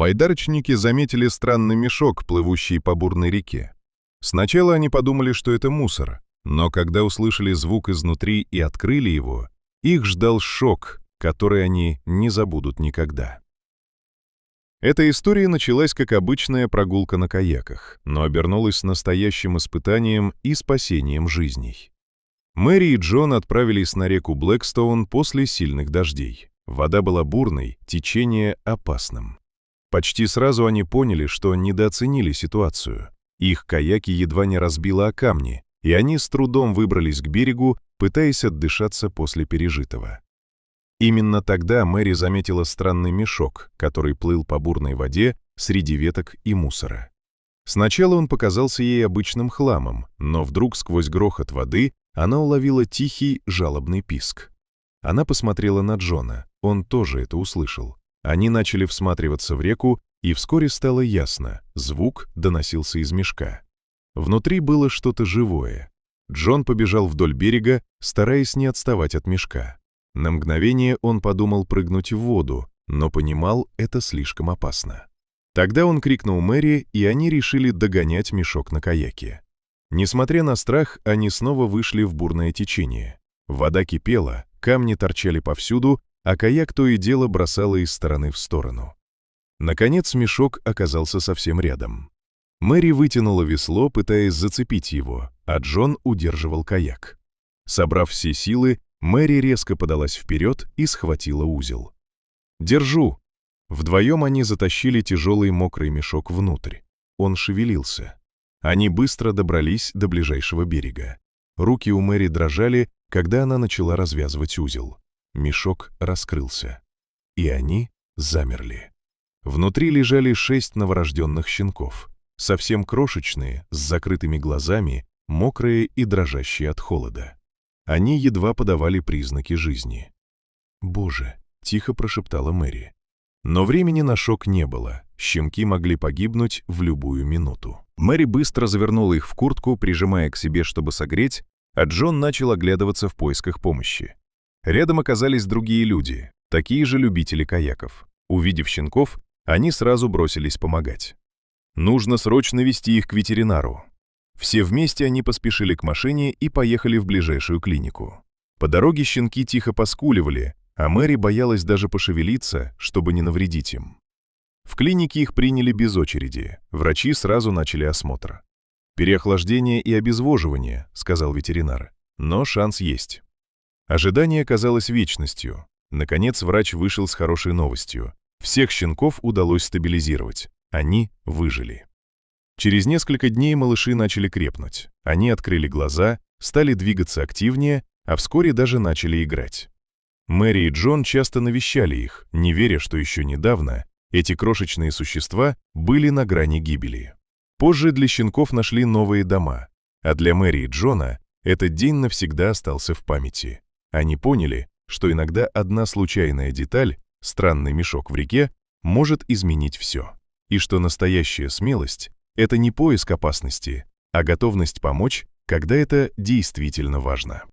Байдарочники заметили странный мешок, плывущий по бурной реке. Сначала они подумали, что это мусор, но когда услышали звук изнутри и открыли его, их ждал шок, который они не забудут никогда. Эта история началась как обычная прогулка на каяках, но обернулась настоящим испытанием и спасением жизней. Мэри и Джон отправились на реку Блэкстоун после сильных дождей. Вода была бурной, течение опасным. Почти сразу они поняли, что недооценили ситуацию. Их каяки едва не разбило о камни, и они с трудом выбрались к берегу, пытаясь отдышаться после пережитого. Именно тогда Мэри заметила странный мешок, который плыл по бурной воде среди веток и мусора. Сначала он показался ей обычным хламом, но вдруг сквозь грохот воды она уловила тихий, жалобный писк. Она посмотрела на Джона, он тоже это услышал. Они начали всматриваться в реку, и вскоре стало ясно, звук доносился из мешка. Внутри было что-то живое. Джон побежал вдоль берега, стараясь не отставать от мешка. На мгновение он подумал прыгнуть в воду, но понимал, это слишком опасно. Тогда он крикнул Мэри, и они решили догонять мешок на каяке. Несмотря на страх, они снова вышли в бурное течение. Вода кипела, камни торчали повсюду, а каяк то и дело бросало из стороны в сторону. Наконец мешок оказался совсем рядом. Мэри вытянула весло, пытаясь зацепить его, а Джон удерживал каяк. Собрав все силы, Мэри резко подалась вперед и схватила узел. «Держу!» Вдвоем они затащили тяжелый мокрый мешок внутрь. Он шевелился. Они быстро добрались до ближайшего берега. Руки у Мэри дрожали, когда она начала развязывать узел. Мешок раскрылся. И они замерли. Внутри лежали 6 новорожденных щенков. Совсем крошечные, с закрытыми глазами, мокрые и дрожащие от холода. Они едва подавали признаки жизни. «Боже!» — тихо прошептала Мэри. Но времени на шок не было, щенки могли погибнуть в любую минуту. Мэри быстро завернула их в куртку, прижимая к себе, чтобы согреть, а Джон начал оглядываться в поисках помощи. Рядом оказались другие люди, такие же любители каяков. Увидев щенков, они сразу бросились помогать. Нужно срочно везти их к ветеринару. Все вместе они поспешили к машине и поехали в ближайшую клинику. По дороге щенки тихо поскуливали, а Мэри боялась даже пошевелиться, чтобы не навредить им. В клинике их приняли без очереди, врачи сразу начали осмотр. «Переохлаждение и обезвоживание», — сказал ветеринар, — «но шанс есть». Ожидание казалось вечностью. Наконец врач вышел с хорошей новостью. Всех щенков удалось стабилизировать. Они выжили. Через несколько дней малыши начали крепнуть. Они открыли глаза, стали двигаться активнее, а вскоре даже начали играть. Мэри и Джон часто навещали их, не веря, что еще недавно эти крошечные существа были на грани гибели. Позже для щенков нашли новые дома, а для Мэри и Джона этот день навсегда остался в памяти. Они поняли, что иногда одна случайная деталь, странный мешок в реке, может изменить все, и что настоящая смелость — это не поиск опасности, а готовность помочь, когда это действительно важно.